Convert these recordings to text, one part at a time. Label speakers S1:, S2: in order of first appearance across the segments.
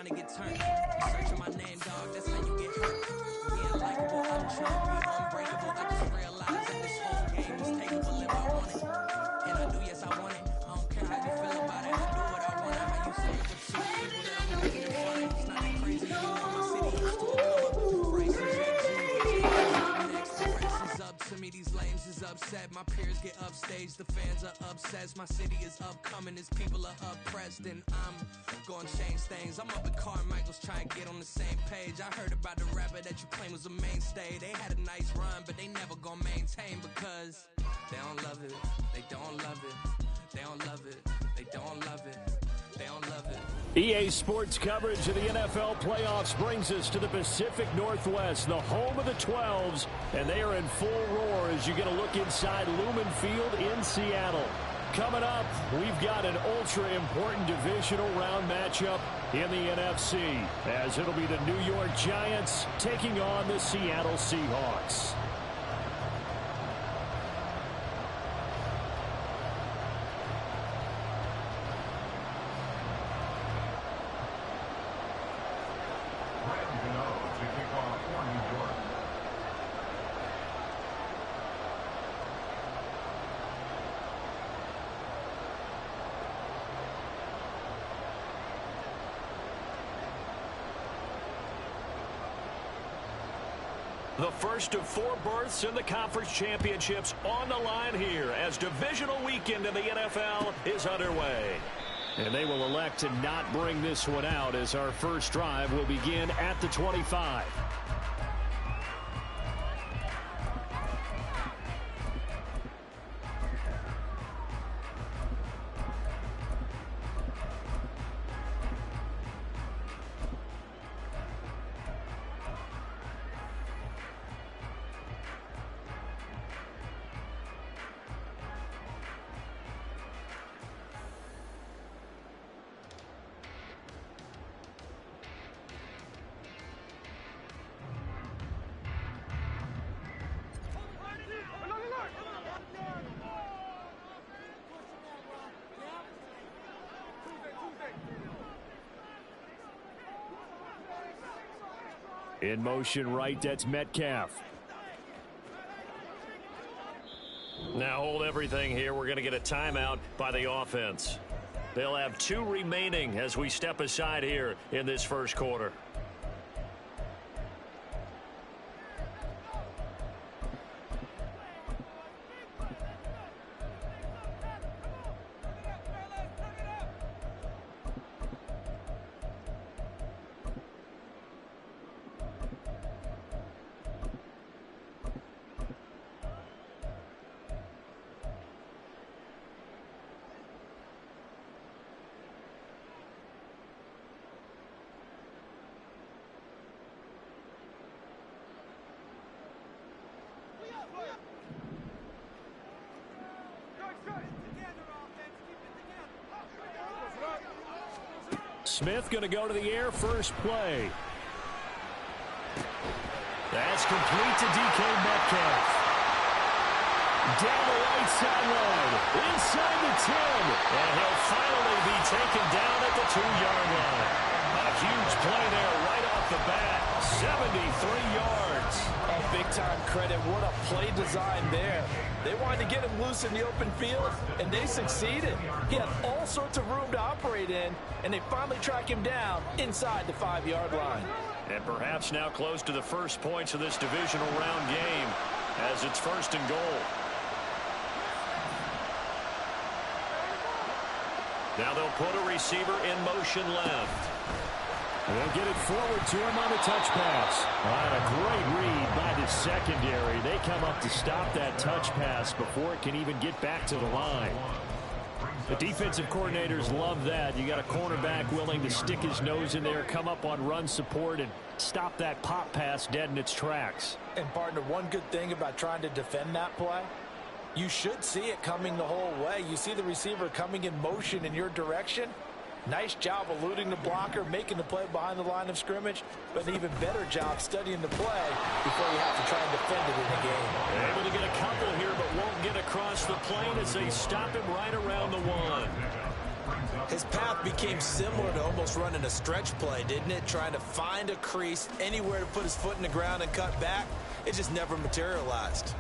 S1: to get turned. Searching my name, dog, that's how you get hurt. Being likable, I'm trying to be unbreakable. I just realized that this whole game is takeable if I want it. And I do, yes, I want it. I don't care how you feel about it. I do what I want. How you say it with two people that I'm making it funny. It's not that crazy, you know my city used to a cover. Price is up to me, these lames is upset. My peers get upstaged, the fans are obsessed. My city is upcoming, these people are oppressed. And I'm gonna change things. I'm up at Carmichael's trying to get on the same page. I heard about the rapper that you claim was a mainstay. They had a nice run, but they never gonna maintain because they don't love it, they don't love it, they don't love it, they don't love it, they don't love it.
S2: EA Sports coverage of the NFL playoffs brings us to the Pacific Northwest, the home of the 12s, and they are in full roar as you get a look inside Lumen Field in Seattle. Coming up, we've got an ultra-important divisional round matchup in the NFC, as it'll be the New York Giants taking on the Seattle Seahawks. The first of 4 berths in the conference championships on the line here as divisional weekend in the NFL is underway. And they will elect to not bring this one out as our first drive will begin at the 25. In motion right, that's Metcalf. Now hold everything here. We're going to get a timeout by the offense. They'll have 2 remaining as we step aside here in this first quarter. Smith going to go to the air first play. That's complete to DK Metcalf. Down the right sideline, inside the 10, and he'll finally be taken down at the 2-yard line. A huge play there right off the bat, 73 yards.
S3: A big-time credit. What a play design there. They wanted to get him loose in the open field, and they succeeded. He had all sorts of room to operate in, and they finally track him down inside the 5-yard line.
S2: And perhaps now close to the first points of this divisional round game as it's 1st and goal. Now they'll put a receiver in motion left. They'll get it forward to him on the touch pass. A great read by the secondary. They come up to stop that touch pass before it can even get back to the line. The defensive coordinators love that. You got a cornerback willing to stick his nose in there, come up on run support, and stop that pop pass dead in its tracks.
S3: And, partner, one good thing about trying to defend that play, you should see it coming the whole way. You see the receiver coming in motion in your direction. Nice job eluding the blocker, making the play behind the line of scrimmage, but an even better job studying the play before you have to try and defend it in the game.
S2: Able to get a couple here, but won't get across the plane as they stop him right around the 1.
S3: His path became similar to almost running a stretch play, didn't it? Trying to find a crease, anywhere to put his foot in the ground and cut back. It just never materialized.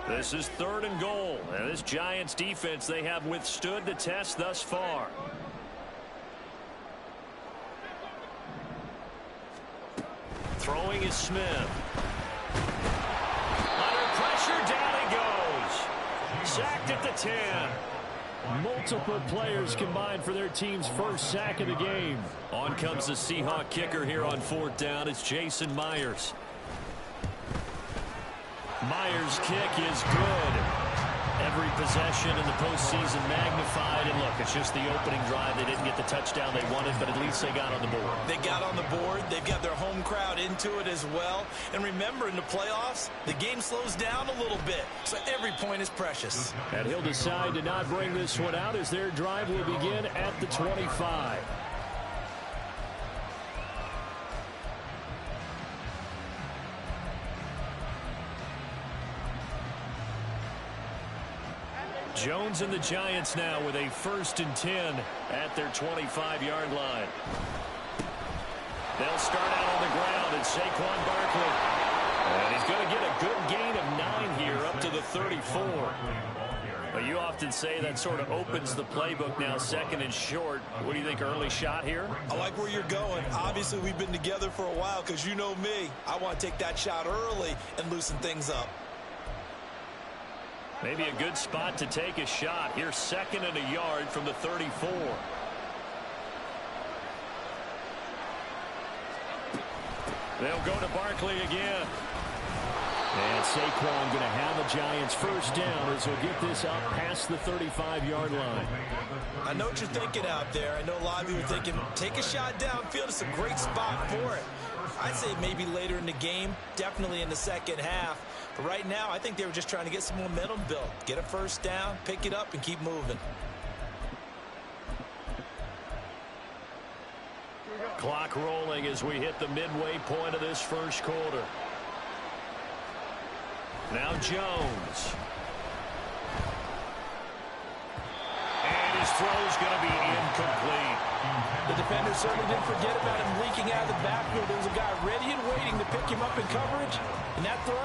S2: This is 3rd and goal. And this Giants defense, they have withstood the test thus far. Throwing is Smith. Under pressure, down he goes. Sacked at the 10. Multiple players combined for their team's first sack of the game. On comes the Seahawk kicker here on 4th down. It's Jason Myers. Myers' kick is good. Every possession in the postseason magnified. And look, it's just the opening drive. They didn't get the touchdown they wanted, but at least they got on the board.
S3: They got on the board. They've got their home crowd into it as well. And remember, in the playoffs, the game slows down a little bit. So every point is precious.
S2: And he'll decide to not bring this one out as their drive will begin at the 25. Jones and the Giants now with a 1st and 10 at their 25-yard line. They'll start out on the ground, and Saquon Barkley. And he's going to get a good gain of 9 here up to the 34. But you often say that sort of opens the playbook now, 2nd and short. What do you think, early shot here?
S3: I like where you're going. Obviously, we've been together for a while because you know me. I want to take that shot early and loosen things up.
S2: Maybe a good spot to take a shot. Here's 2nd and a yard from the 34. They'll go to Barkley again. And Saquon going to have a Giants first down as he'll get this up past the 35-yard line.
S3: I know what you're thinking out there. I know a lot of you are thinking, take a shot downfield. It's a great spot for it. I'd say maybe later in the game, definitely in the second half. But right now, I think they were just trying to get some momentum built. Get a first down, pick it up, and keep moving.
S2: Clock rolling as we hit the midway point of this first quarter. Now Jones. And his throw's going to be incomplete.
S3: The defender certainly didn't forget about him leaking out of the backfield. There was a guy ready and waiting to pick him up in coverage, and that throw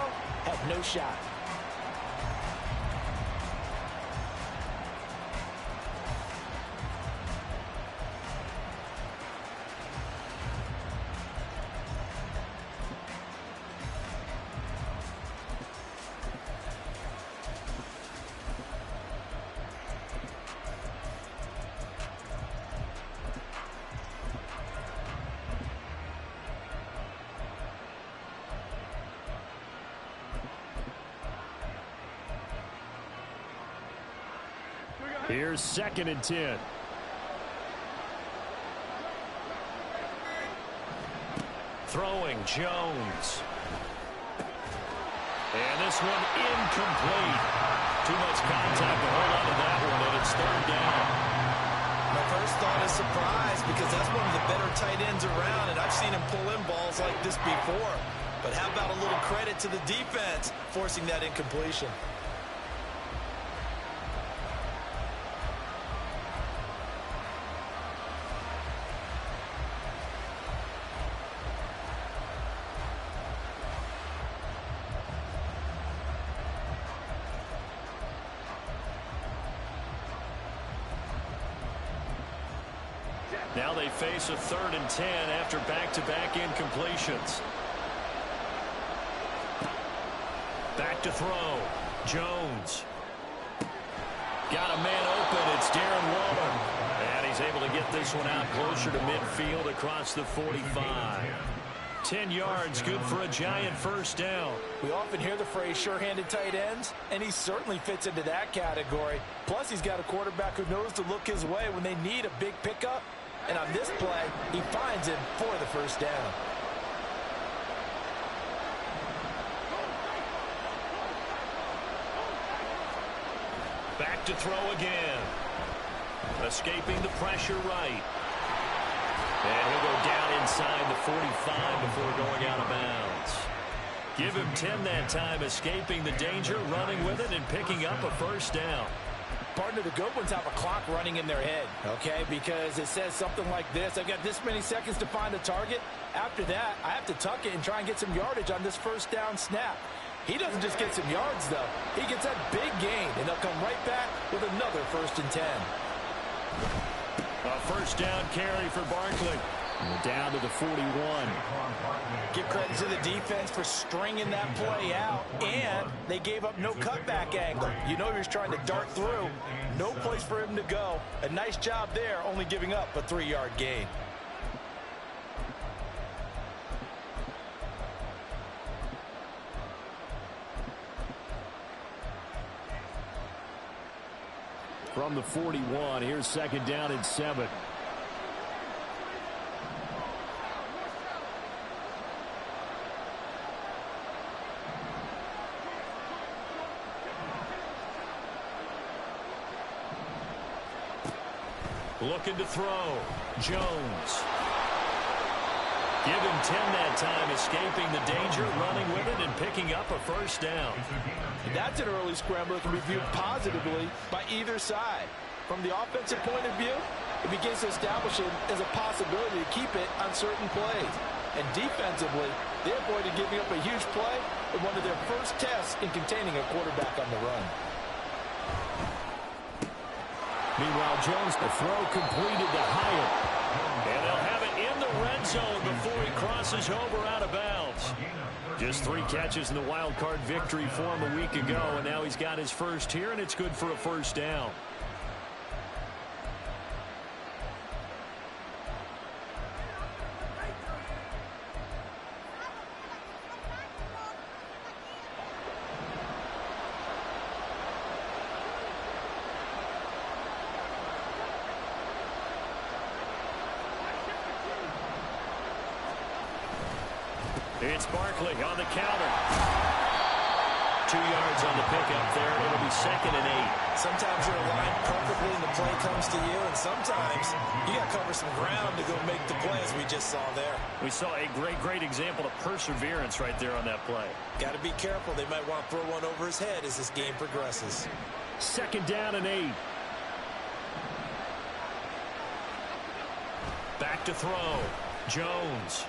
S3: had no shot.
S2: Here's 2nd and 10. Throwing Jones. And this one incomplete. Too much contact to hold on to that one, and it's 3rd down.
S3: My first thought is surprise because that's one of the better tight ends around, and I've seen him pull in balls like this before. But how about a little credit to the defense forcing that incompletion?
S2: Now they face a 3rd and 10 after back-to-back incompletions. Back to throw. Jones. Got a man open. It's Darren Waller. And he's able to get this one out closer to midfield across the 45. 10 yards, good for a Giant first down.
S3: We often hear the phrase sure-handed tight ends, and he certainly fits into that category. Plus, he's got a quarterback who knows to look his way when they need a big pickup. And on this play, he finds him for the first down.
S2: Back to throw again. Escaping the pressure right. And he'll go down inside the 45 before going out of bounds. Give him 10 that time, escaping the danger, running with it, and picking up a first down.
S3: Partner, the good ones have a clock running in their head, okay? Because it says something like this: I've got this many seconds to find a target. After that, I have to tuck it and try and get some yardage on this first down snap. He doesn't just get some yards, though. He gets that big gain, and they'll come right back with another 1st and 10.
S2: A first down carry for Barkley. And down to the 41.
S3: Give credit to the defense for stringing that play out, and they gave up no cutback angle. You know he was trying to dart through. No place for him to go. A nice job there, only giving up a 3-yard gain.
S2: From the 41, here's 2nd down and 7. Looking to throw. Jones. Give him 10 that time, escaping the danger, running with it, and picking up a first down.
S3: That's an early scramble that can be viewed positively by either side. From the offensive point of view, it begins to establish it as a possibility to keep it on certain plays. And defensively, they avoided giving up a huge play in one of their first tests in containing a quarterback on the run.
S2: Meanwhile, Jones, the throw completed to Hyatt. And they'll have it in the red zone before he crosses over out of bounds. Just 3 catches in the wild card victory for him a week ago, and now he's got his first here, and it's good for a first down. It's Barkley on the counter. 2 yards on the pickup there, and it'll be 2nd and 8.
S3: Sometimes you're aligned perfectly and the play comes to you, and sometimes you got to cover some ground to go make the play, as we just saw there.
S2: We saw a great example of perseverance right there on that play.
S3: Got to be careful. They might want to throw one over his head as this game progresses.
S2: 2nd down and 8. Back to throw. Jones.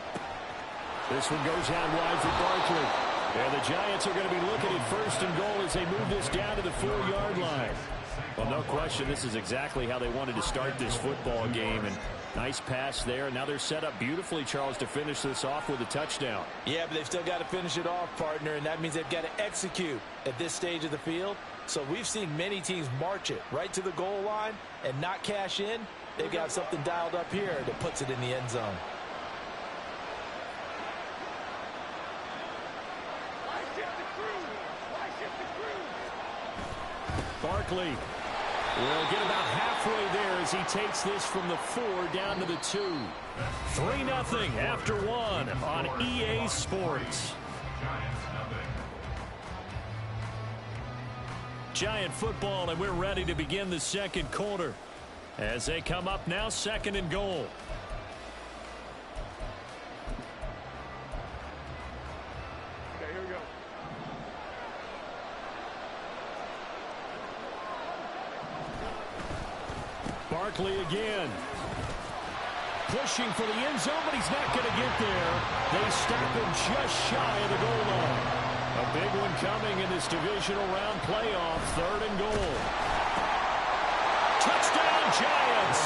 S2: This one goes out wide for Barkley. And the Giants are going to be looking at 1st and goal as they move this down to the 4-yard line. Well, no question, this is exactly how they wanted to start this football game. And nice pass there. Now they're set up beautifully, Charles, to finish this off with a touchdown.
S3: Yeah, but they've still got to finish it off, partner, and that means they've got to execute at this stage of the field. So we've seen many teams march it right to the goal line and not cash in. They've got something dialed up here that puts it in the end zone.
S2: Barkley will get about halfway there as he takes this from the 4 down to the 2. 3-0 after 1 on EA Sports. Giant football, and we're ready to begin the 2nd quarter as they come up now 2nd and goal. Barkley again. Pushing for the end zone, but he's not going to get there. They stop him just shy of the goal line. A big one coming in this divisional round playoff. 3rd and goal. Touchdown, Giants.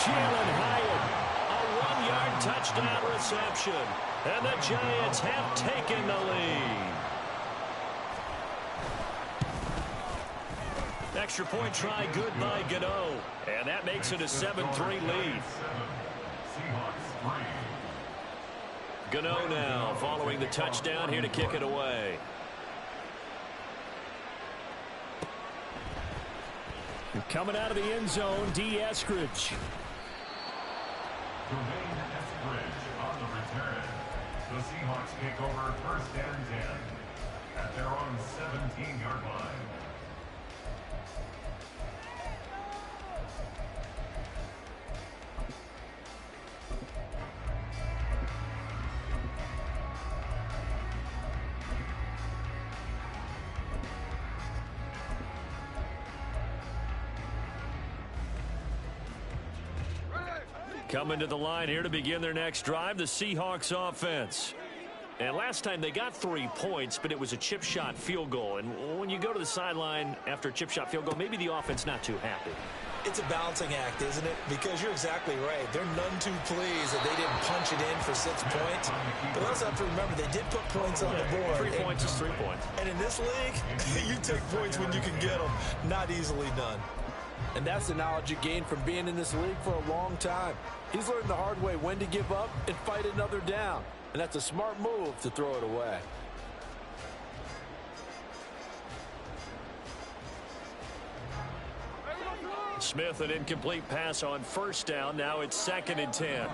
S2: Jalen Hyatt. A 1-yard touchdown reception. And the Giants have taken the lead. Extra point try good by Gano. And that makes it a 7-3 lead. Gano now following the touchdown here to kick it away. Coming out of the end zone, D. Eskridge.
S4: On the return. The Seahawks kick over 1st and 10 at their own 17-yard line.
S2: Coming to the line here to begin their next drive, the Seahawks offense. And last time they got 3 points, but it was a chip shot field goal. And when you go to the sideline after a chip shot field goal, maybe the offense not too happy.
S3: It's a balancing act, isn't it? Because you're exactly right. They're none too pleased that they didn't punch it in for 6 points. But also have to remember, they did put points on the board.
S2: 3 points is 3 points.
S3: And in this league, you take points when you can get them. Not easily done. And that's the knowledge you gain from being in this league for a long time. He's learned the hard way when to give up and fight another down. And that's a smart move to throw it away.
S2: Smith, an incomplete pass on first down. Now it's 2nd and 10.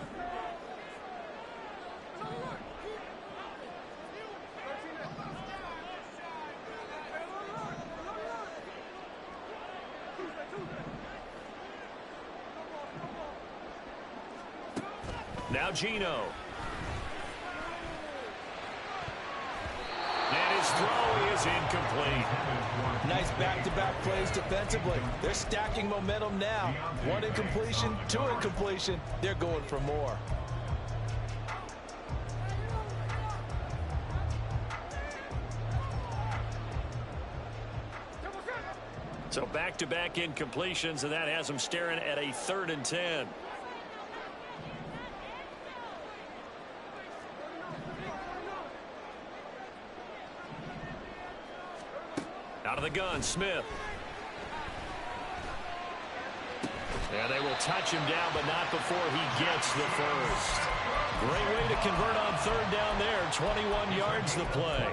S2: Now Geno. And his throw is incomplete.
S3: Nice back-to-back plays defensively. They're stacking momentum now. 1 incompletion, 2 incompletion. They're going for more.
S2: So back-to-back incompletions, and that has them staring at a 3rd and 10. Out of the gun, Smith. And they will touch him down, but not before he gets the first. Great way to convert on 3rd down there. 21 yards the play.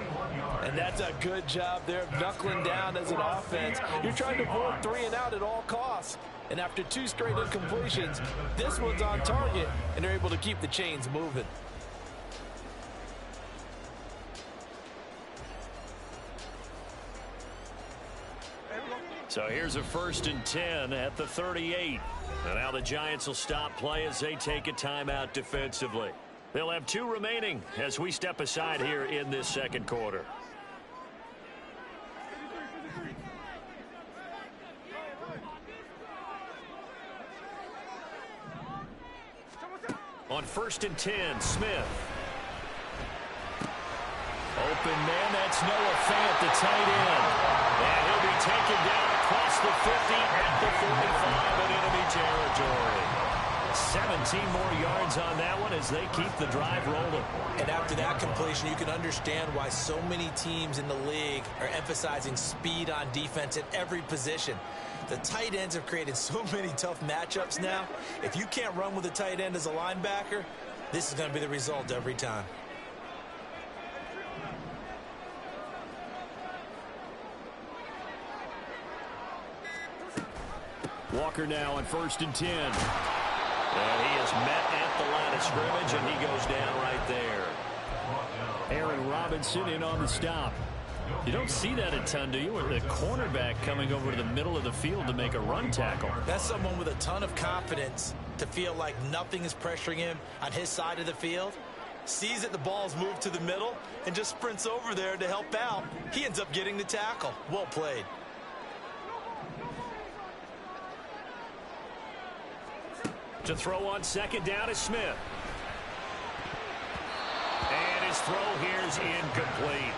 S3: And that's a good job there of knuckling down as an offense. You're trying to avoid 3 and out at all costs. And after 2 straight incompletions, this one's on target, and they're able to keep the chains moving.
S2: So here's a 1st and 10 at the 38. And now the Giants will stop play as they take a timeout defensively. They'll have 2 remaining as we step aside here in this 2nd quarter. On 1st and 10, Smith. Open man, that's Noah Fant, the tight end. And he'll be taken down across the 50 at the 45 in enemy territory. 17 more yards on that one as they keep the drive rolling.
S3: And after that completion, you can understand why so many teams in the league are emphasizing speed on defense at every position. The tight ends have created so many tough matchups now. If you can't run with a tight end as a linebacker, this is going to be the result every time.
S2: Walker now on 1st and 10. And he is met at the line of scrimmage, and he goes down right there. Aaron Robinson in on the stop. You don't see that a ton, do you? With the cornerback coming over to the middle of the field to make a run tackle.
S3: That's someone with a ton of confidence to feel like nothing is pressuring him on his side of the field. Sees that the ball's moved to the middle and just sprints over there to help out. He ends up getting the tackle. Well played.
S2: To throw on 2nd down is Smith. And his throw here is incomplete.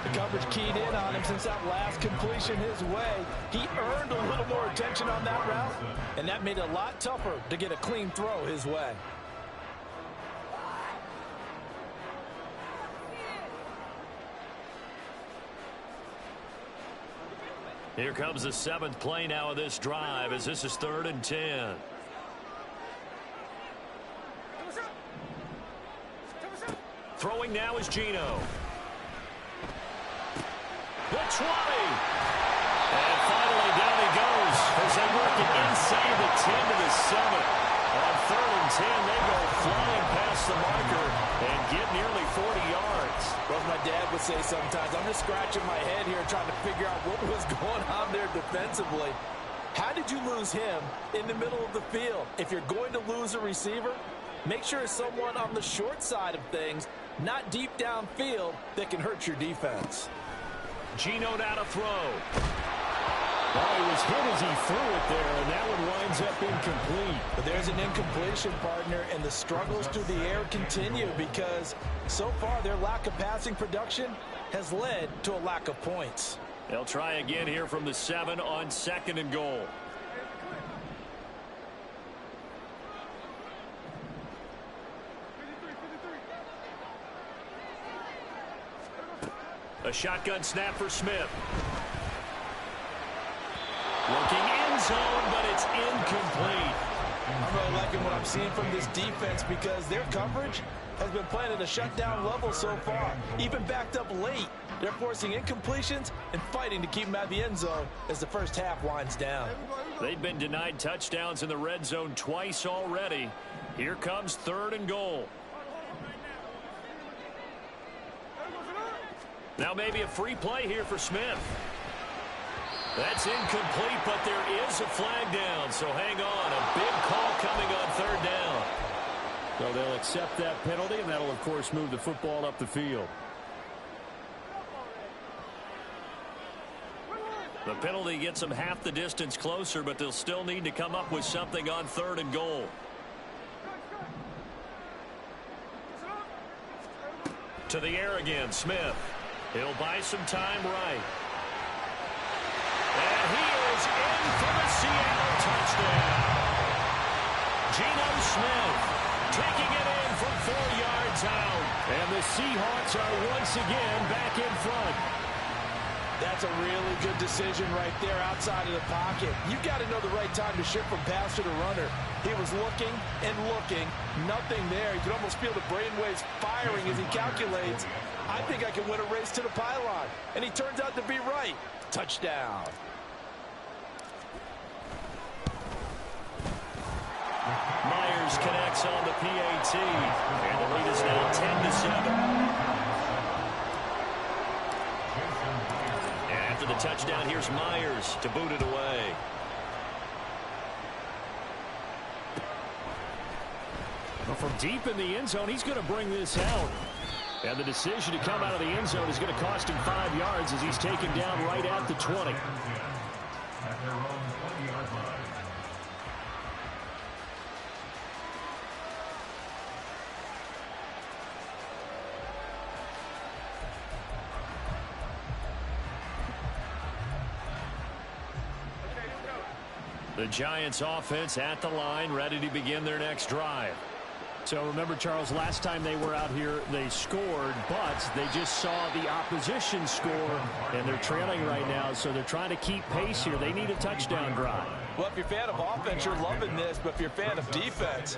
S3: The coverage keyed in on him since that last completion his way. He earned a little more attention on that route, and that made it a lot tougher to get a clean throw his way.
S2: Here comes the 7th play now of this drive as this is 3rd and 10. Throwing now is Geno. The 20. And finally down he goes as they work it inside the 10 to the 7. On 3rd and 10, they go flying past the marker and get nearly 40 yards.
S3: Well, as my dad would say sometimes, I'm just scratching my head here trying to figure out what was going on there defensively. How did you lose him in the middle of the field? If you're going to lose a receiver, make sure it's someone on the short side of things, not deep downfield, that can hurt your defense.
S2: Geno now to throw. Well, he was hit as he threw it there, and that one winds up incomplete.
S3: But there's an incompletion, partner, and the struggles through the air continue because so far their lack of passing production has led to a lack of points.
S2: They'll try again here from the 7 on 2nd and goal. A shotgun snap for Smith. Looking end zone, but it's incomplete.
S3: I'm really liking what I'm seeing from this defense because their coverage has been playing at a shutdown level so far. Even backed up late, they're forcing incompletions and fighting to keep them out of the end zone as the first half winds down.
S2: They've been denied touchdowns in the red zone twice already. Here comes 3rd and goal. Now maybe a free play here for Smith. That's incomplete, but there is a flag down, so hang on. A big call coming on 3rd down. So they'll accept that penalty, and that'll, of course, move the football up the field. The penalty gets them half the distance closer, but they'll still need to come up with something on 3rd and goal. To the air again, Smith. He'll buy some time right. And he is in for the Seattle touchdown. Geno Smith taking it in from 4 yards out. And the Seahawks are once again back in front.
S3: That's a really good decision right there outside of the pocket. You've got to know the right time to shift from passer to runner. He was looking and looking, nothing there. You can almost feel the brainwaves firing as he calculates, I think I can win a race to the pylon. And he turns out to be right. Touchdown.
S2: Myers connects on the PAT. And the lead is now 10-7. And after the touchdown, here's Myers to boot it away. Well, from deep in the end zone, he's going to bring this out. And the decision to come out of the end zone is going to cost him 5 yards as he's taken down right at the 20.
S4: At their own 20-yard line.
S2: The Giants offense at the line, ready to begin their next drive. So remember, Charles, last time they were out here, they scored, but they just saw the opposition score, and they're trailing right now, so they're trying to keep pace here. They need a touchdown drive.
S3: Well, if you're a fan of offense, you're loving this, but if you're a fan of defense,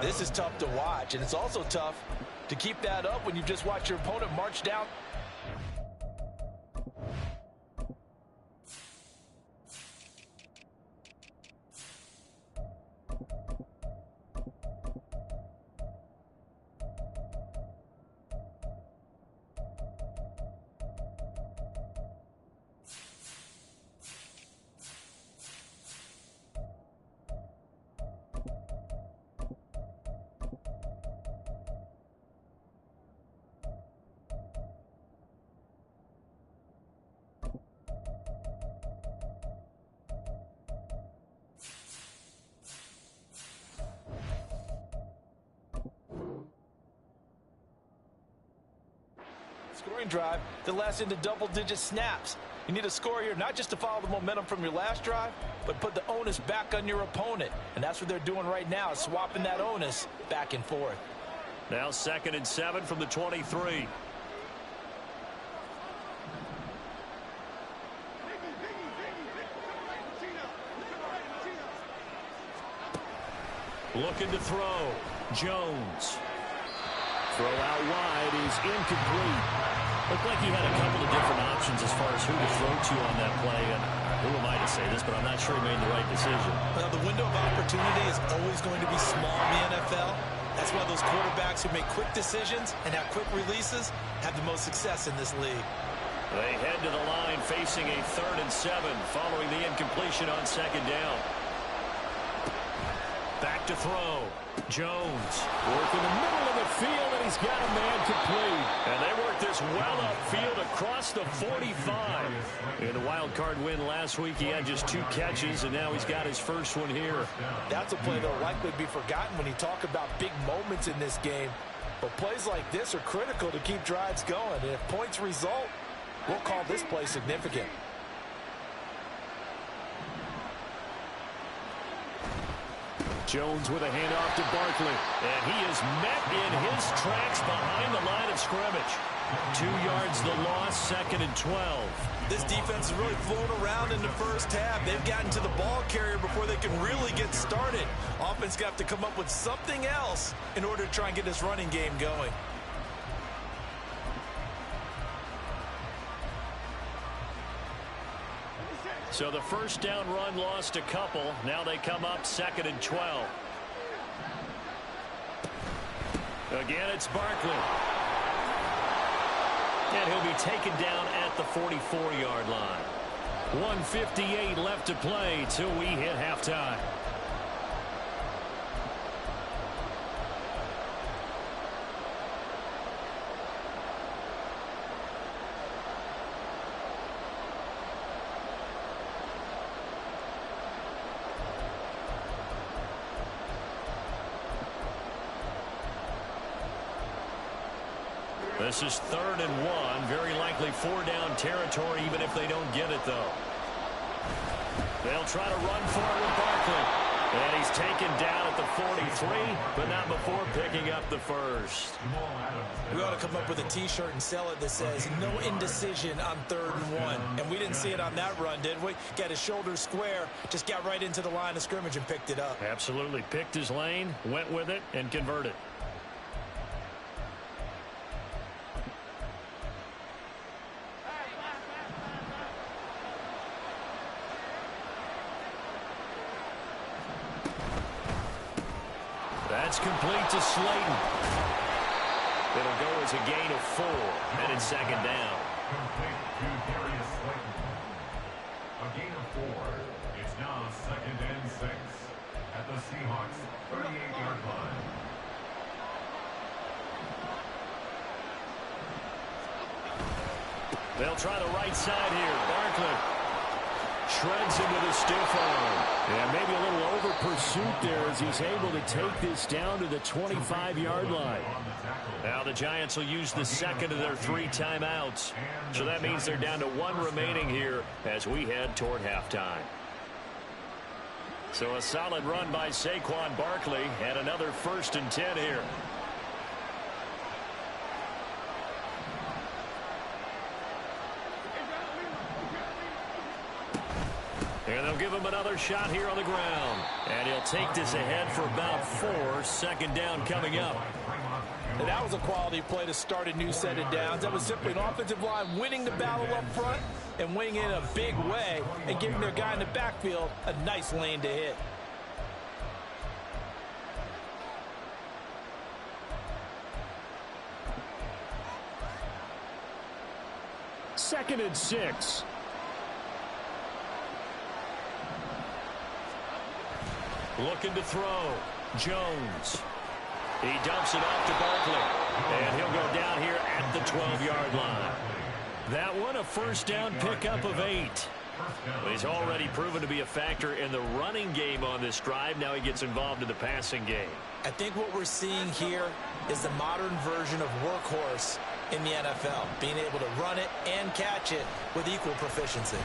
S3: this is tough to watch, and it's also tough to keep that up when you just watch your opponent march down. Scoring drive that lasts into double-digit snaps. You need a score here, not just to follow the momentum from your last drive, but put the onus back on your opponent. And that's what they're doing right now, swapping that onus back and forth.
S2: Now 2nd and 7 from the 23. Looking to throw. Jones. Throw out wide is incomplete. Looked like he had a couple of different options as far as who to throw to on that play. And who am I to say this, but I'm not sure he made the right decision.
S3: Well, the window of opportunity is always going to be small in the NFL. That's why those quarterbacks who make quick decisions and have quick releases have the most success in this league.
S2: They head to the line facing a 3rd and 7 following the incompletion on 2nd down. Back to throw. Jones working the middle of the field, and he's got a man complete. And they worked this well upfield across the 45. In the wild card win last week, he had just 2 catches, and now he's got his first one here.
S3: That's a play that will likely be forgotten when you talk about big moments in this game. But plays like this are critical to keep drives going. And if points result, we'll call this play significant.
S2: Jones with a handoff to Barkley. And he is met in his tracks behind the line of scrimmage. 2 yards the loss, 2nd and 12.
S3: This defense has really flown around in the first half. They've gotten to the ball carrier before they can really get started. Offense got to come up with something else in order to try and get this running game going.
S2: So the first down run lost a couple. Now they come up 2nd and 12. Again, it's Barkley. And he'll be taken down at the 44-yard line. 1:58 left to play till we hit halftime. This is 3rd and 1. Very likely 4-down territory, even if they don't get it, though. They'll try to run for it with Barkley. And he's taken down at the 43, but not before picking up the first.
S3: We ought to come up with a T-shirt and sell it that says, no indecision on 3rd and 1. And we didn't see it on that run, did we? Got his shoulders square, just got right into the line of scrimmage and picked it up.
S2: Absolutely. Picked his lane, went with it, and converted. That's complete to Slayton. It'll go as a gain of 4, and it's 2nd down.
S4: Complete to Darius Slayton. A gain of 4. It's now 2nd and 6 at the Seahawks 38-yard line.
S2: They'll try the right side here. Barkley shreds him with a stiff arm. And maybe a little over pursuit there as he's able to take this down to the 25-yard line. Now the Giants will use the 2nd of their 3 timeouts. So that means they're down to 1 remaining here as we head toward halftime. So a solid run by Saquon Barkley and another 1st and 10 here. And they'll give him another shot here on the ground. And he'll take this ahead for about 4. 2nd down coming up.
S3: And that was a quality play to start a new set of downs. That was simply an offensive line winning the battle up front and winning in a big way and giving their guy in the backfield a nice lane to hit.
S2: Second and 6. Looking to throw. Jones. He dumps it off to Barkley. And he'll go down here at the 12-yard line. That one a 1st down pickup of 8. He's already proven to be a factor in the running game on this drive. Now he gets involved in the passing game.
S3: I think what we're seeing here is the modern version of workhorse in the NFL. Being able to run it and catch it with equal proficiency.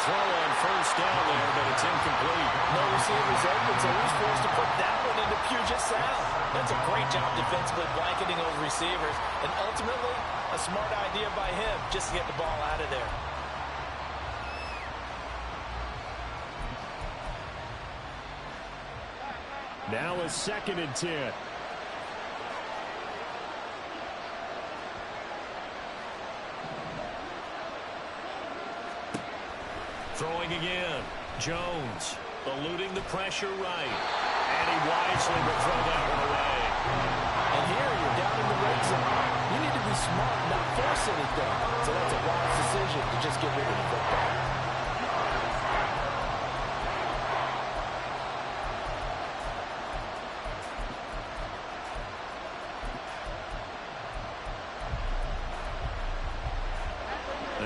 S2: Throw on 1st down there, but it's incomplete.
S3: No receivers open, so he's forced to put that one into Puget Sound. That's a great job defensively blanketing those receivers. And ultimately, a smart idea by him just to get the ball out of there.
S2: Now a 2nd and 10. Throwing again. Jones eluding the pressure right. And he wisely will throw that one away.
S3: And here you're down in the red zone. You need to be smart, not force anything. So that's a wise decision to just get rid of the football.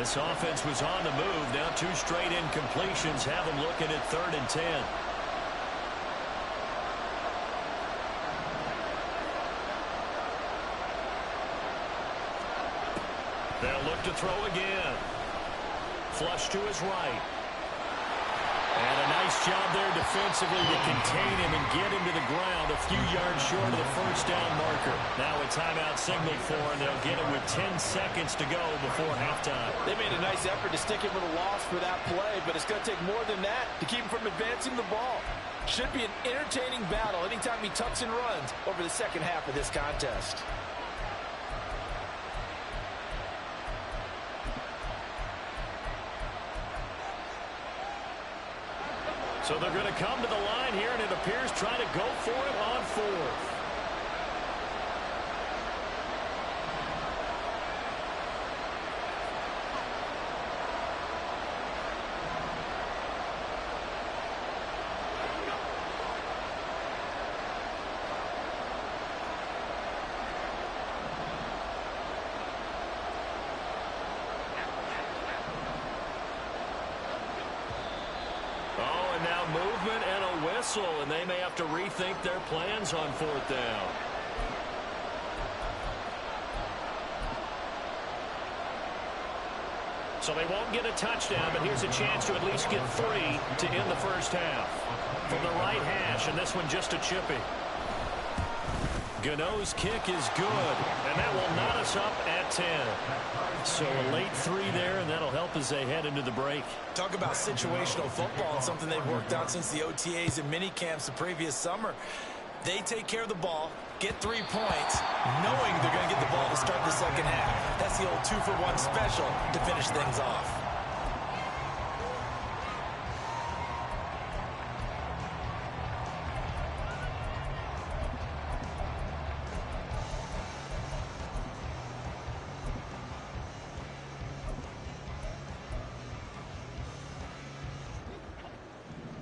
S2: This offense was on the move. Now 2 straight incompletions have them looking at 3rd and 10. They'll look to throw again. Flush to his right. And a nice job there defensively to contain him and get him to the ground a few yards short of the first down marker. Now a timeout signal for him. They'll get it with 10 seconds to go before halftime.
S3: They made a nice effort to stick him with a loss for that play, but it's going to take more than that to keep him from advancing the ball. Should be an entertaining battle anytime he tucks and runs over the second half of this contest.
S2: So they're going to come to the line here, and it appears trying to go for it on 4th. Movement and a whistle, and they may have to rethink their plans on 4th down. So they won't get a touchdown, but here's a chance to at least get 3 to end the first half. From the right hash, and this one just a chippy. Gano's kick is good, and that will knot us up at 10. So a late 3 there, and that'll help as they head into the break.
S3: Talk about situational football, and something they've worked out since the OTAs and mini camps the previous summer. They take care of the ball, get 3 points, knowing they're going to get the ball to start the second half. That's the old 2-for-1 special to finish things off.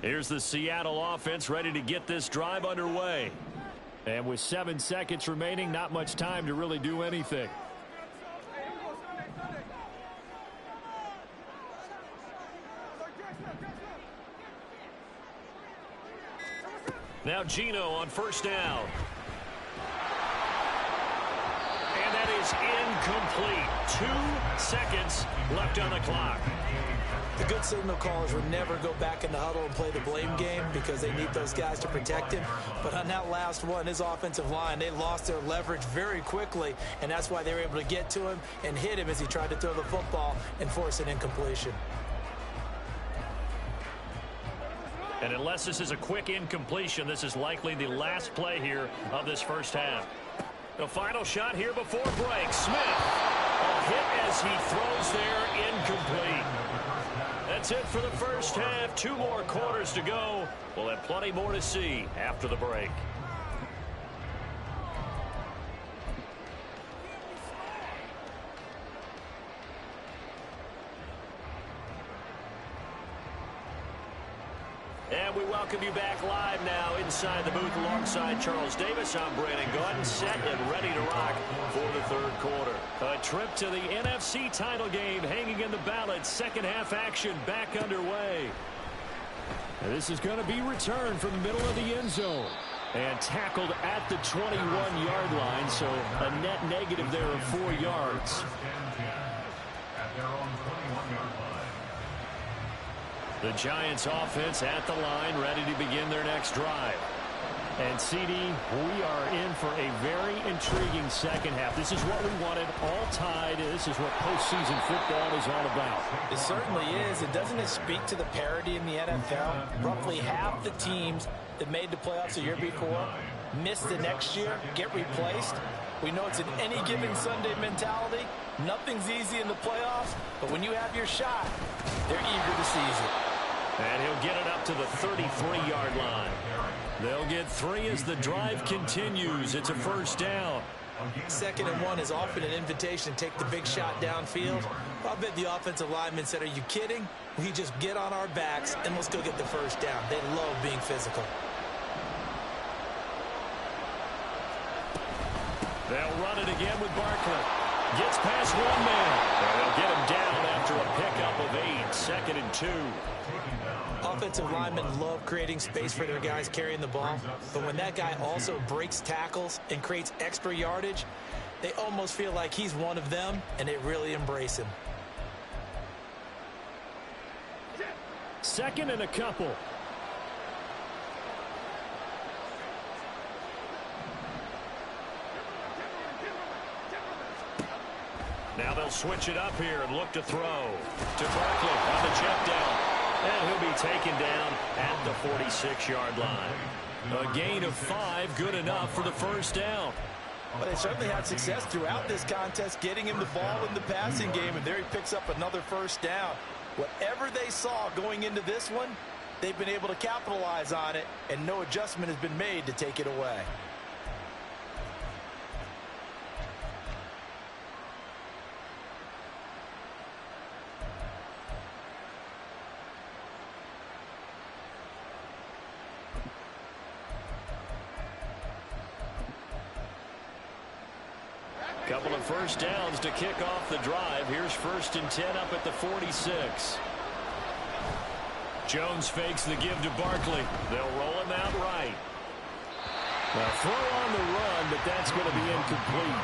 S2: Here's the Seattle offense ready to get this drive underway. And with 7 seconds remaining, not much time to really do anything. Now Geno on first down. And that is incomplete. 2 seconds left on the clock.
S3: The good signal callers would never go back in the huddle and play the blame game because they need those guys to protect him. But on that last one, his offensive line, they lost their leverage very quickly, and that's why they were able to get to him and hit him as he tried to throw the football and force an incompletion.
S2: And unless this is a quick incompletion, this is likely the last play here of this first half. The final shot here before break. Smith, a hit as he throws there, incomplete. That's it for the first half. 2 more quarters to go. We'll have plenty more to see after the break. And we welcome you back live now inside the booth alongside Charles Davis. I'm Brandon Gordon, set and ready to rock for the third quarter. A trip to the NFC title game hanging in the balance. Second half action back underway. And this is going to be returned from the middle of the end zone. And tackled at the 21-yard line, so a net negative there of 4 yards.
S4: At their own 21-yard line.
S2: The Giants offense at the line, ready to begin their next drive. And CD, we are in for a very intriguing second half. This is what we wanted, all tied. This is what postseason football is all about.
S3: It certainly is. And doesn't it speak to the parity in the NFL? Roughly half the teams that made the playoffs the year before miss the next year, get replaced. We know it's an any given Sunday mentality. Nothing's easy in the playoffs, but when you have your shot, they're eager to seize it.
S2: And he'll get it up to the 33-yard line. They'll get 3 as the drive continues. It's a first down.
S3: 2nd and 1 is often an invitation to take the big shot downfield. I'll bet the offensive lineman said, are you kidding? We just get on our backs and let's go get the first down. They love being physical.
S2: They'll run it again with Barkley. Gets past one man. And they'll get him down after a pickup of 8. 2nd and 2.
S3: Offensive linemen love creating space for their guys carrying the ball, but when that guy also breaks tackles and creates extra yardage, they almost feel like he's one of them, and they really embrace him.
S2: 2nd and a couple. Now they'll switch it up here and look to throw to Barkley on the check down. And he'll be taken down at the 46-yard line. A gain of 5, good enough for the first down.
S3: Well, they certainly had success throughout this contest getting him the ball in the passing game, and there he picks up another first down. Whatever they saw going into this one, they've been able to capitalize on it, and no adjustment has been made to take it away.
S2: Couple of first downs to kick off the drive. Here's 1st and 10 up at the 46. Jones fakes the give to Barkley. They'll roll him out right. Now throw on the run, but that's going to be incomplete.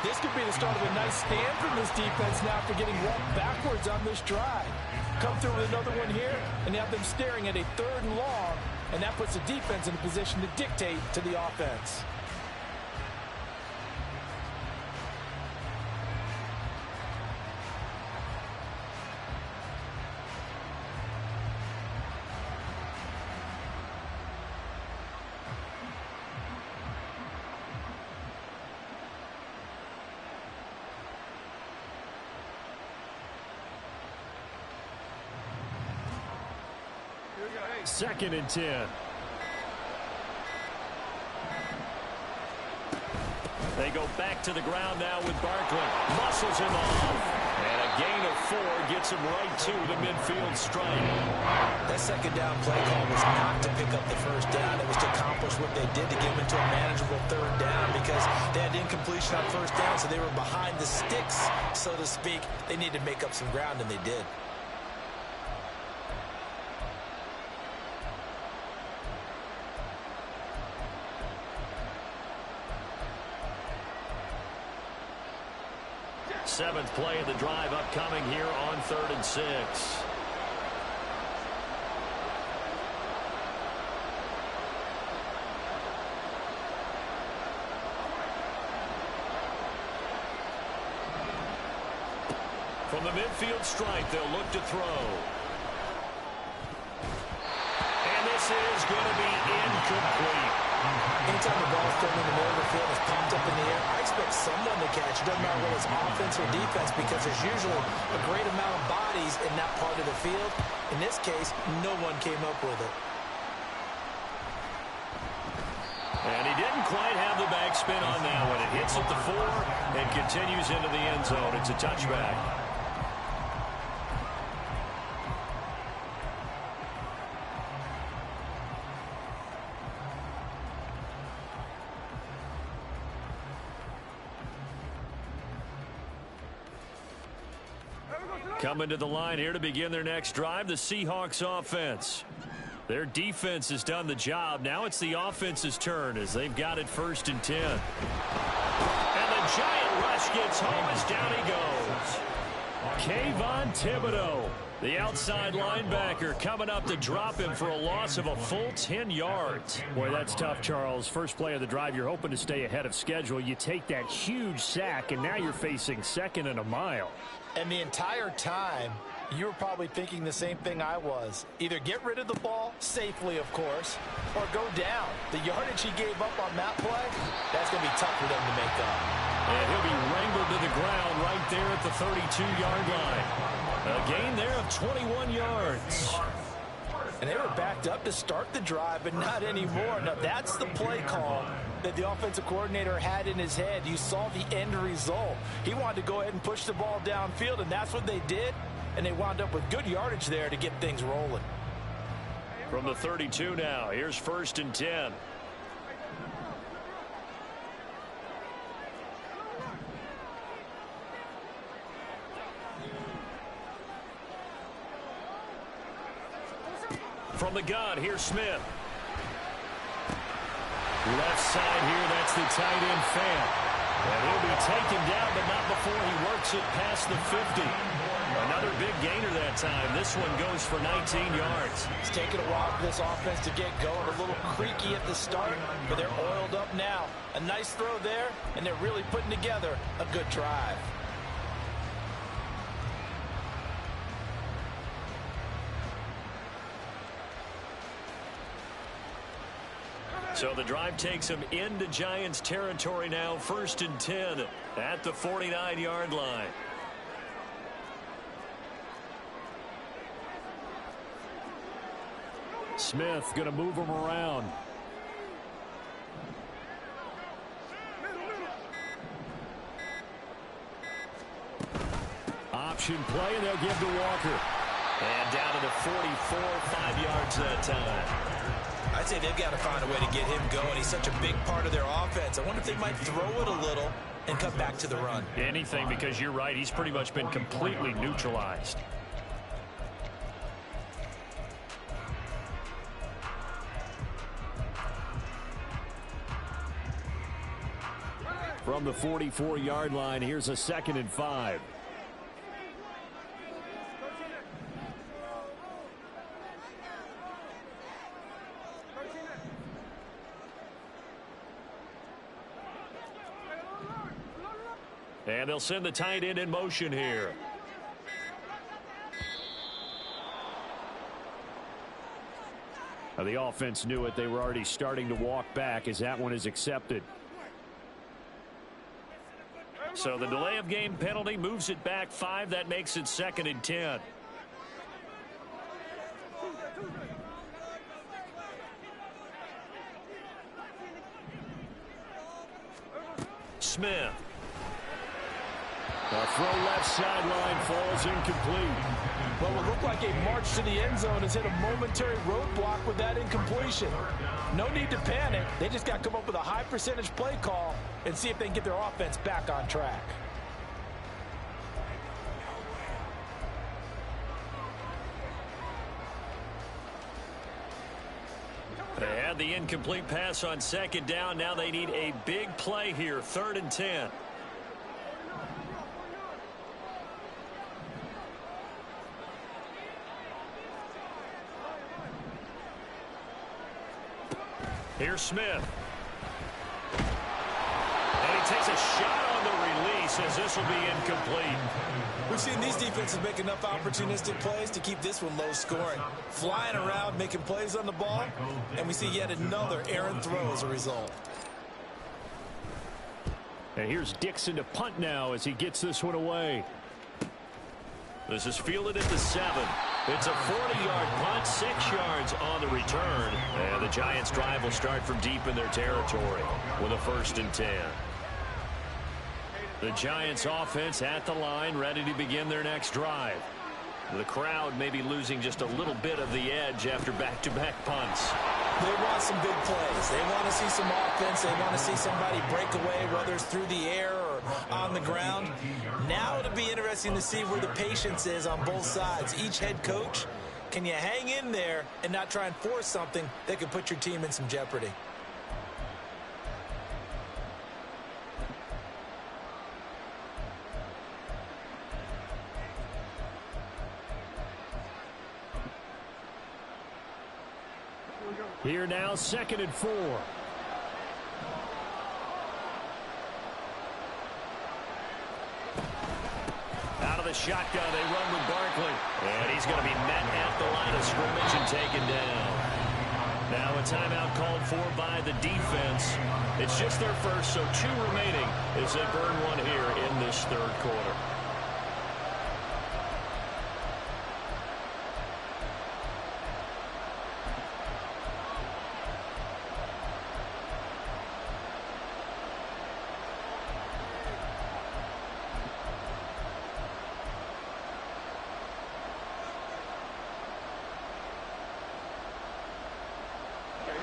S3: This could be the start of a nice stand from this defense now after getting walked backwards on this drive. Come through with another one here, and you have them staring at a 3rd and long, and that puts the defense in a position to dictate to the offense.
S2: Second and 10. They go back to the ground now with Barkley. Muscles him off. And a gain of 4 gets him right to the midfield stripe.
S3: That second down play call was not to pick up the first down. It was to accomplish what they did to get him into a manageable 3rd down because they had incompletion on first down, so they were behind the sticks, so to speak. They needed to make up some ground, and they did.
S2: Seventh play of the drive upcoming here on 3rd and 6. From the midfield stripe, they'll look to throw. And this is going to be incomplete.
S3: Anytime the ball's thrown in the middle of the field, it's popped up in the air, I expect someone to catch. It doesn't matter whether it's offense or defense because there's usually a great amount of bodies in that part of the field. In this case, no one came up with it.
S2: And he didn't quite have the backspin on that one. It hits at the 4 and continues into the end zone. It's a touchback. Coming to the line here to begin their next drive, the Seahawks offense. Their defense has done the job. Now it's the offense's turn as they've got it 1st and 10. And the giant rush gets home as down he goes. Kayvon Thibodeau, the outside linebacker, coming up to drop him for a loss of a full 10 yards.
S5: Boy, that's tough, Charles. First play of the drive, you're hoping to stay ahead of schedule. You take that huge sack, and now you're facing 2nd and a mile.
S3: And the entire time, you were probably thinking the same thing I was. Either get rid of the ball, safely of course, or go down. The yardage he gave up on that play, that's going to be tough for them to make up.
S2: And he'll be wrangled to the ground right there at the 32-yard line. A gain there of 21 yards.
S3: And they were backed up to start the drive, but not anymore. Now, that's the play call that the offensive coordinator had in his head. You saw the end result. He wanted to go ahead and push the ball downfield, and that's what they did. And they wound up with good yardage there to get things rolling.
S2: From the 32 now, here's 1st and 10.
S5: From the gun, here's Smith. Left side here, that's the tight end Fant. And he'll be taken down, but not before he works it past the 50. Another big gainer that time. This one goes for 19 yards.
S3: It's taken a while for this offense to get going. A little creaky at the start, but they're oiled up now. A nice throw there, and they're really putting together a good drive.
S5: So the drive takes them into Giants territory now. 1st and 10 at the 49-yard line. Smith going to move him around. Option play, and they'll give to Walker. And down to the 44, 5 yards that time.
S3: I'd say they've got to find a way to get him going. He's such a big part of their offense. I wonder if they might throw it a little and come back to the run.
S5: Anything, because you're right. He's pretty much been completely neutralized. From the 44-yard line, here's a 2nd and 5. And they'll send the tight end in motion here. Now the offense knew it. They were already starting to walk back as that one is accepted. So the delay of game penalty moves it back 5. That makes it 2nd and 10. Smith. The throw left sideline falls incomplete.
S3: Well, it looked like a march to the end zone has hit a momentary roadblock with that incompletion. No need to panic. They just got to come up with a high percentage play call and see if they can get their offense back on track.
S5: They had the incomplete pass on 2nd down. Now they need a big play here. 3rd and 10. Here's Smith. And he takes a shot on the release as this will be incomplete.
S3: We've seen these defenses make enough opportunistic plays to keep this one low scoring. Flying around, making plays on the ball, and we see yet another errant throw as a result.
S5: And here's Dixon to punt now as he gets this one away. This is fielded at the 7. It's a 40-yard punt, 6 yards on the return. And the Giants' drive will start from deep in their territory with a 1st and 10. The Giants' offense at the line, ready to begin their next drive. The crowd may be losing just a little bit of the edge after back-to-back punts.
S3: They want some big plays. They want to see some offense. They want to see somebody break away, whether it's through the air or on the ground. Now it'll be interesting to see where the patience is on both sides. Each head coach, can you hang in there and not try and force something that could put your team in some jeopardy?
S5: Here now, 2nd and 4. Out of the shotgun, they run with Barkley. And he's going to be met at the line of scrimmage and taken down. Now a timeout called for by the defense. It's just their first, so 2 remaining as they burn one here in this 3rd quarter.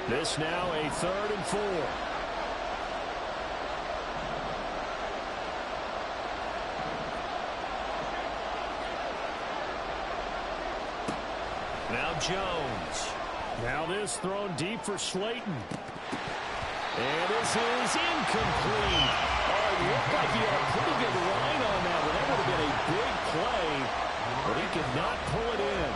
S5: This now a 3rd and 4. Now Jones.
S2: Now this thrown deep for Slayton. And this is incomplete. Oh, it looked like he had a pretty good line on that one. That would have been a big play, but he could not pull it in.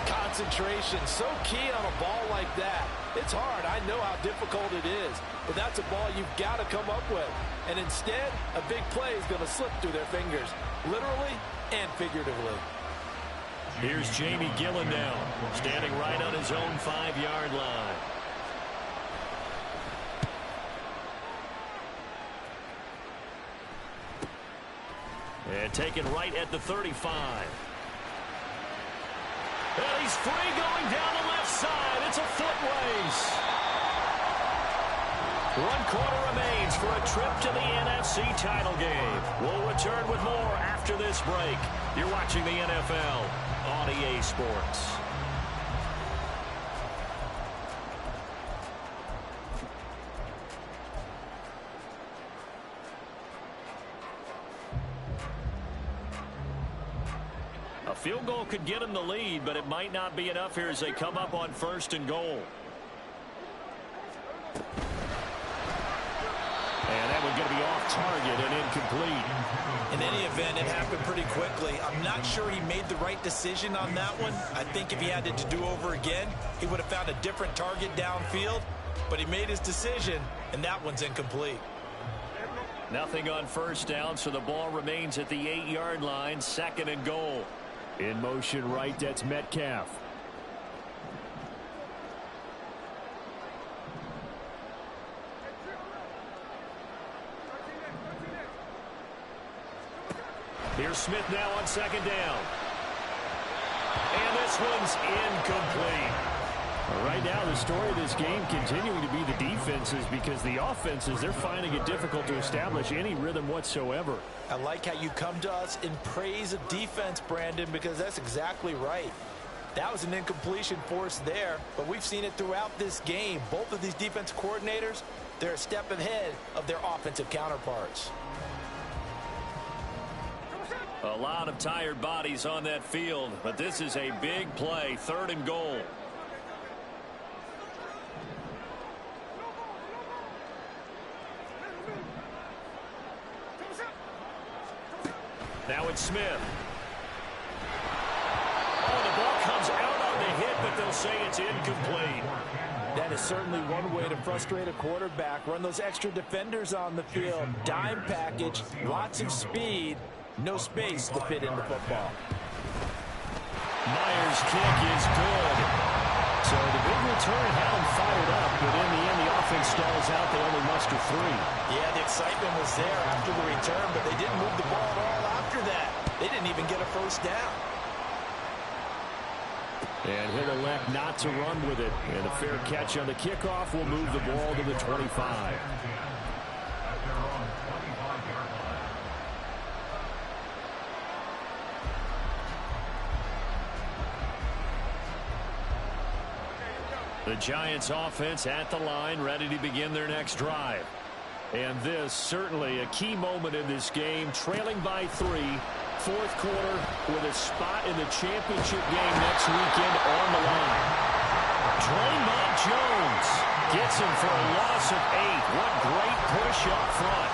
S3: Concentration, so key on a ball like that. It's hard. I know how difficult it is, but that's a ball you've got to come up with. And instead, a big play is going to slip through their fingers, literally and figuratively.
S5: Here's Jamie Gillen now, standing right on his own 5-yard line. And taken right at the 35. And he's free going down the left side. It's a foot race. 1 quarter remains for a trip to the NFC title game. We'll return with more after this break. You're watching the NFL on EA Sports. A field goal could get him the lead, but it might not be enough here as they come up on 1st and goal. And that one's going to be off target and incomplete.
S3: In any event, it happened pretty quickly. I'm not sure he made the right decision on that one. I think if he had it to do over again, he would have found a different target downfield. But he made his decision, and that one's incomplete.
S5: Nothing on 1st down, so the ball remains at the 8-yard line, 2nd and goal.
S2: In motion right, that's Metcalf.
S5: Here's Smith now on 2nd down. And this one's incomplete.
S2: Right now, the story of this game continuing to be the defenses, because the offenses, they're finding it difficult to establish any rhythm whatsoever.
S3: I like how you come to us in praise of defense, Brandon, because that's exactly right. That was an incompletion forced there, but we've seen it throughout this game. Both of these defense coordinators, they're a step ahead of their offensive counterparts.
S5: A lot of tired bodies on that field, but this is a big play, 3rd and goal. Now it's Smith. Oh, the ball comes out on the hit, but they'll say it's incomplete.
S3: That is certainly one way to frustrate a quarterback. Run those extra defenders on the field. Dime package, lots of speed, no space to fit into football.
S5: Myers' kick is good.
S2: So the big return had them fired up, but in the end, the offense stalls out. They only muster 3.
S3: Yeah, the excitement was there after the return, but they didn't move the ball at all after that. They didn't even get a 1st down.
S2: And he'll elect not to run with it. And a fair catch on the kickoff will move the ball to the 25.
S5: The Giants offense at the line, ready to begin their next drive.
S2: And this certainly a key moment in this game, trailing by 3, 4th quarter, with a spot in the championship game next weekend on the line.
S5: Draymond Jones gets him for a loss of 8. What great push up front.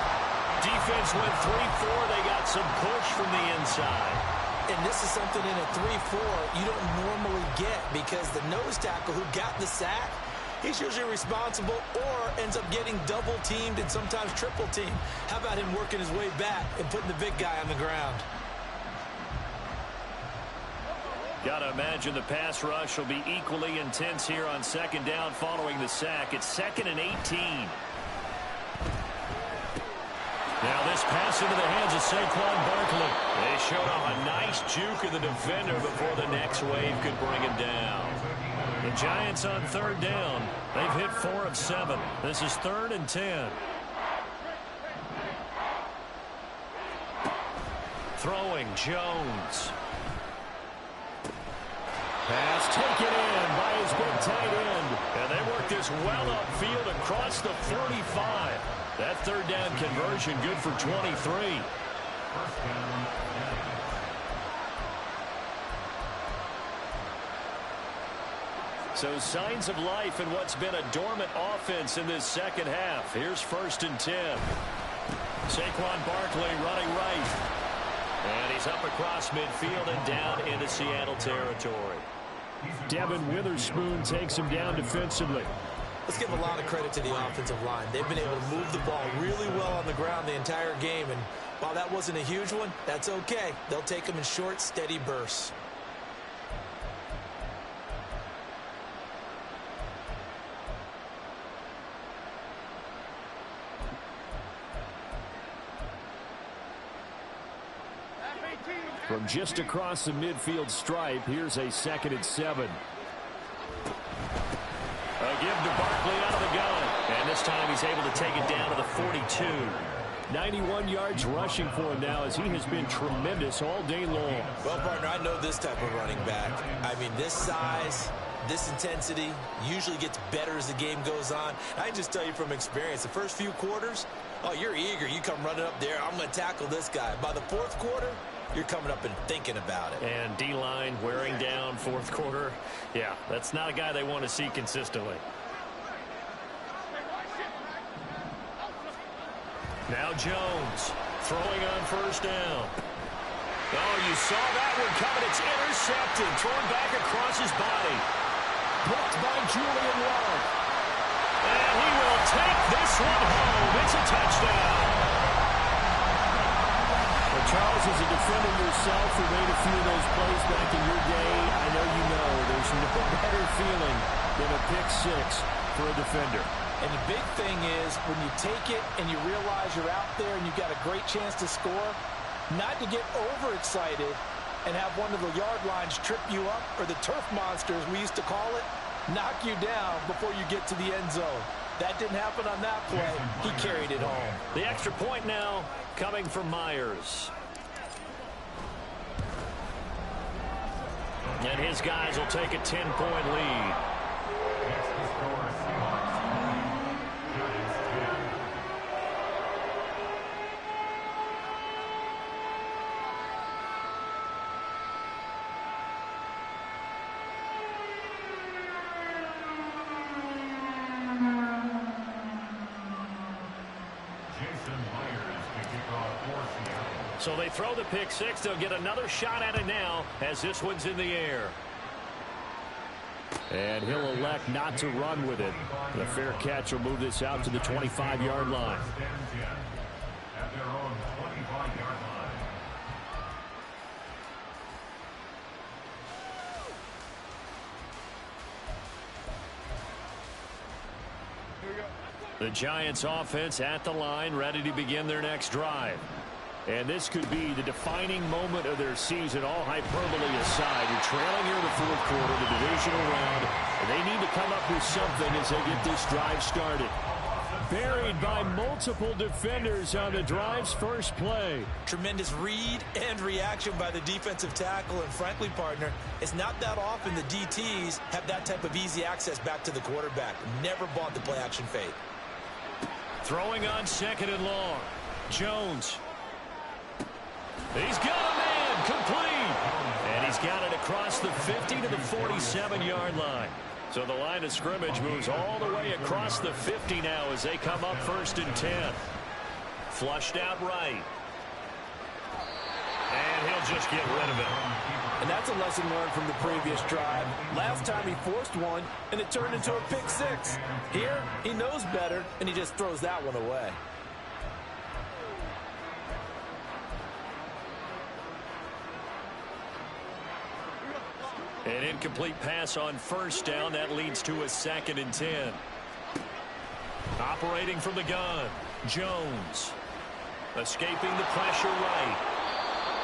S5: Defense went 3-4. They got some push from the inside.
S3: And this is something in a 3-4 you don't normally get, because the nose tackle who got the sack, he's usually responsible or ends up getting double teamed and sometimes triple teamed. How about him working his way back and putting the big guy on the ground?
S5: Got to imagine the pass rush will be equally intense here on 2nd down following the sack. It's 2nd and 18. Now this pass into the hands of Saquon Barkley. They showed off a nice juke of the defender before the next wave could bring him down. The Giants on 3rd down. They've hit 4 of 7. This is 3rd and 10. Throwing Jones.
S2: Pass taken in by his big tight end.
S5: And they work this well upfield across the 45. That 3rd down conversion good for 23. So signs of life in what's been a dormant offense in this second half. Here's 1st and 10. Saquon Barkley running right. And he's up across midfield and down into Seattle territory.
S2: Devin Witherspoon takes him down defensively.
S3: Let's give a lot of credit to the offensive line. They've been able to move the ball really well on the ground the entire game. And while that wasn't a huge one, that's okay. They'll take them in short, steady bursts.
S2: From just across the midfield stripe, here's a 2nd and 7.
S5: A give to Barkley out of the gun. And this time he's able to take it down to the 42.
S2: 91 yards rushing for him now as he has been tremendous all day long.
S3: Well, partner, I know this type of running back. I mean, this size, this intensity usually gets better as the game goes on. I can just tell you from experience, the first few quarters, oh, you're eager. You come running up there. I'm going to tackle this guy. By the 4th quarter, you're coming up and thinking about it.
S5: And D-line wearing down 4th quarter. Yeah, that's not a guy they want to see consistently. Now Jones throwing on 1st down. Oh, you saw that one coming. It's intercepted. Thrown back across his body.
S2: Blocked by Julian Love.
S5: And he will take this one home. It's a touchdown.
S2: Well, Charles, as a defender yourself who made a few of those plays back in your day, I know you know there's no better feeling than a pick 6 for a defender.
S3: And the big thing is when you take it and you realize you're out there and you've got a great chance to score, not to get overexcited and have one of the yard lines trip you up, or the turf monsters we used to call it, knock you down before you get to the end zone. That didn't happen on that play. He carried it home.
S5: The extra point now coming from Myers. And his guys will take a 10-point lead. So they throw the pick 6. They'll get another shot at it now as this one's in the air.
S2: And he'll elect not to run with it. The fair catch will move this out to the 25-yard line.
S4: At their own 25-yard line.
S5: The Giants offense at the line, ready to begin their next drive.
S2: And this could be the defining moment of their season, all hyperbole aside. You're trailing here in the 4th quarter, the divisional round, and they need to come up with something as they get this drive started. Buried by multiple defenders on the drive's first play.
S3: Tremendous read and reaction by the defensive tackle, and frankly, partner, it's not that often the DTs have that type of easy access back to the quarterback. Never bought the play-action fake.
S5: Throwing on 2nd and long. Jones. He's got a man complete. And he's got it across the 50 to the 47-yard line. So the line of scrimmage moves all the way across the 50 now as they come up 1st and 10. Flushed out right. And he'll just get rid of it.
S3: And that's a lesson learned from the previous drive. Last time he forced one, and it turned into a pick 6. Here, he knows better, and he just throws that one away.
S5: An incomplete pass on 1st down. That leads to a 2nd and 10. Operating from the gun, Jones. Escaping the pressure right.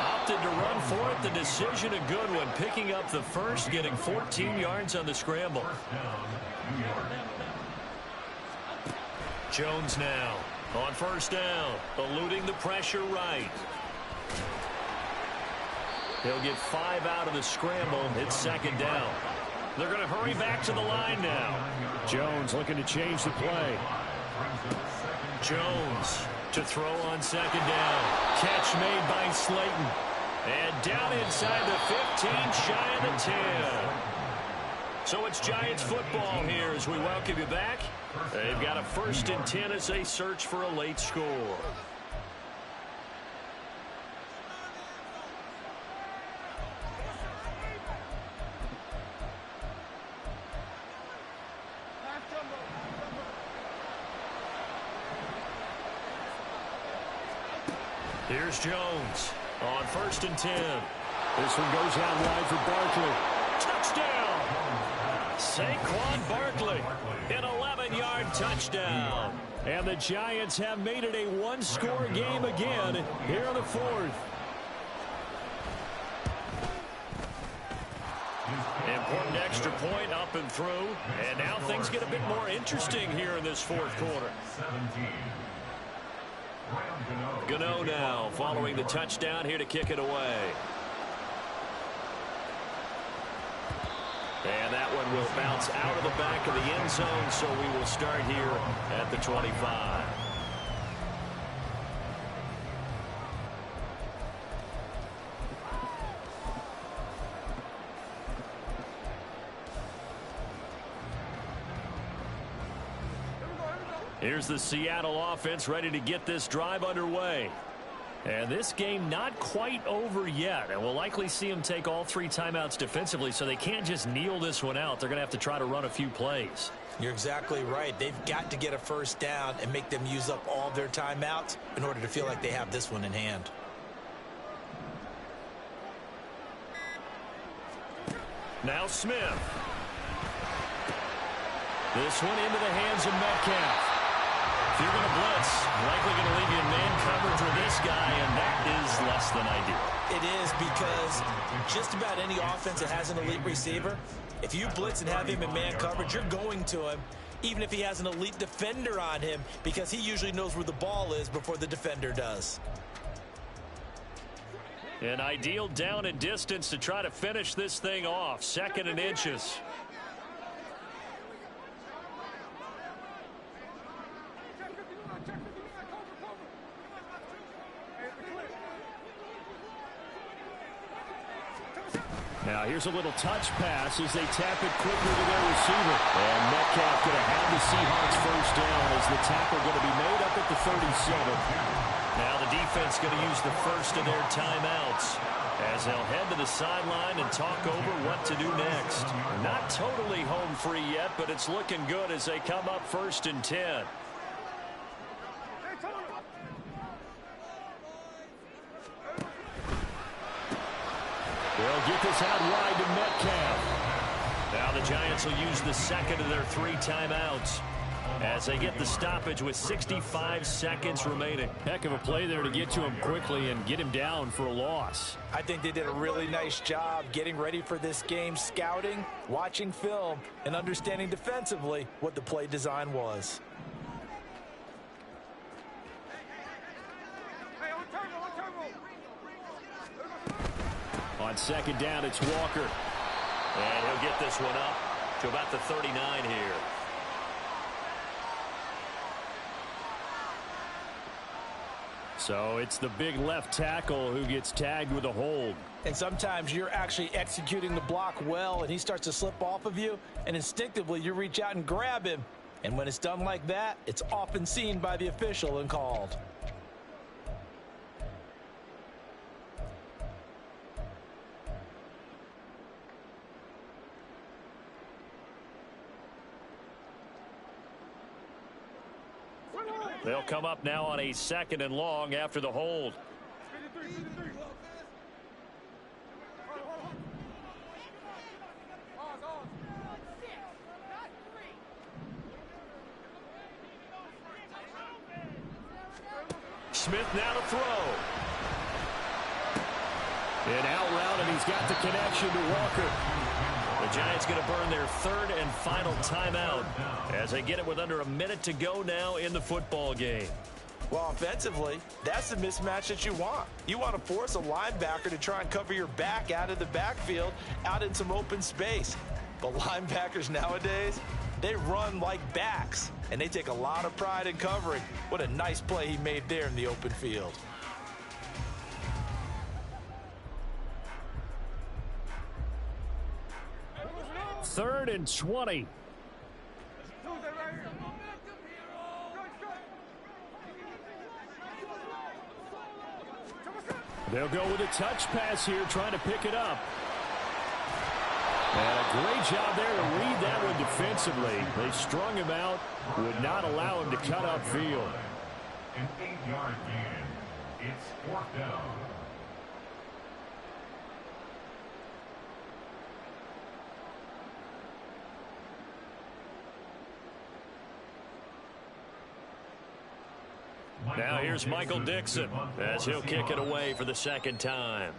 S5: Opted to run for it. The decision a good one. Picking up the first, getting 14 yards on the scramble. Jones now on 1st down. Eluding the pressure right. He'll get 5 out of the scramble. It's 2nd down. They're going to hurry back to the line now.
S2: Jones looking to change the play.
S5: Jones to throw on 2nd down. Catch made by Slayton. And down inside the 15, shy of the 10. So it's Giants football here as we welcome you back. They've got a 1st and 10 as they search for a late score. Here's Jones on 1st and 10.
S2: This one goes out wide for Barkley.
S5: Touchdown! Saquon Barkley, an 11-yard touchdown.
S2: And the Giants have made it a one-score game again here in the 4th.
S5: Important extra point up and through. And now things get a bit more interesting here in this 4th quarter. Gano now following the touchdown here to kick it away. And that one will bounce out of the back of the end zone, so we will start here at the 25. Here's the Seattle offense ready to get this drive underway. And this game not quite over yet. And we'll likely see them take all 3 timeouts defensively, so they can't just kneel this one out. They're going to have to try to run a few plays.
S3: You're exactly right. They've got to get a 1st down and make them use up all their timeouts in order to feel like they have this one in hand.
S5: Now Smith. This one into the hands of Metcalf. If you're going to blitz, likely going to leave you in man coverage with this guy, and that is less than ideal.
S3: It is, because just about any offense that has an elite receiver, if you blitz and have him in man coverage, you're going to him, even if he has an elite defender on him, because he usually knows where the ball is before the defender does.
S5: An ideal down and distance to try to finish this thing off. 2nd and inches.
S2: Now here's a little touch pass as they tap it quickly to their receiver. And Metcalf going to have the Seahawks 1st down as the tackle going to be made up at the 37.
S5: Now the defense going to use the 1st of their timeouts as they'll head to the sideline and talk over what to do next. Not totally home free yet, but it's looking good as they come up 1st and 10.
S2: They'll get this out wide to Metcalf.
S5: Now the Giants will use the 2nd of their 3 timeouts as they get the stoppage with 65 seconds remaining.
S2: Heck of a play there to get to him quickly and get him down for a loss.
S3: I think they did a really nice job getting ready for this game, scouting, watching film, and understanding defensively what the play design was.
S2: On 2nd down, it's Walker.
S5: And he'll get this one up to about the 39 here.
S2: So it's the big left tackle who gets tagged with a hold.
S3: And sometimes you're actually executing the block well, and he starts to slip off of you, and instinctively you reach out and grab him. And when it's done like that, it's often seen by the official and called.
S5: They'll come up now on a 2nd and long after the hold. Smith now to throw.
S2: And out route, and he's got the connection to Walker.
S5: The Giants going to burn their 3rd and final timeout as they get it with under a minute to go now in the football game.
S3: Well, offensively, that's the mismatch that you want. You want to force a linebacker to try and cover your back out of the backfield, out in some open space. But linebackers nowadays, they run like backs, and they take a lot of pride in covering. What a nice play he made there in the open field.
S2: 3rd and 20. They'll go with a touch pass here, trying to pick it up. And a great job there to read that one defensively. They strung him out, would not allow him to cut upfield.
S4: An 8-yard gain. It's 4th down.
S5: Now here's Michael Dixon as he'll kick it away for the 2nd time.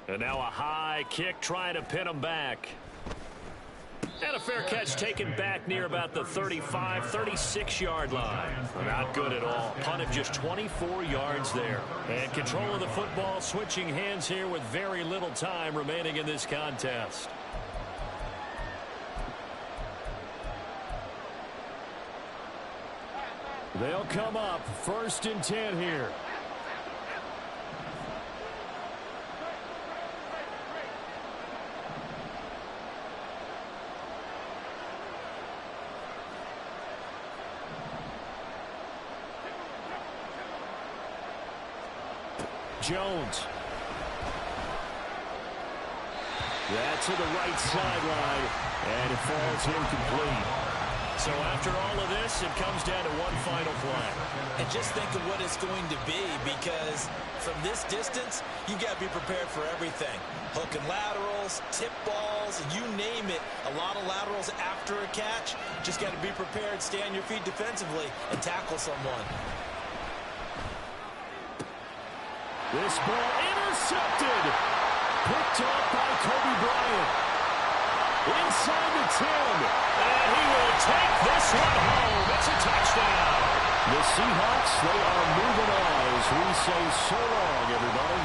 S5: And now a high kick trying to pin him back. And a fair catch taken back near about the 35, 36-yard line. Not good at all. Punt of just 24 yards there. And control of the football, switching hands here with very little time remaining in this contest.
S2: They'll come up 1st and 10 here. Jones. That's to the right sideline, and it falls incomplete.
S5: So after all of this, it comes down to one final play.
S3: And just think of what it's going to be, because from this distance, you've got to be prepared for everything. Hook and laterals, tip balls, you name it. A lot of laterals after a catch. Just got to be prepared, stay on your feet defensively, and tackle someone.
S2: This ball intercepted. Picked off by Kobe Bryant. Inside the 10.
S5: And he will take this one home. It's a touchdown.
S2: The Seahawks, they are moving on as we say so long, everybody.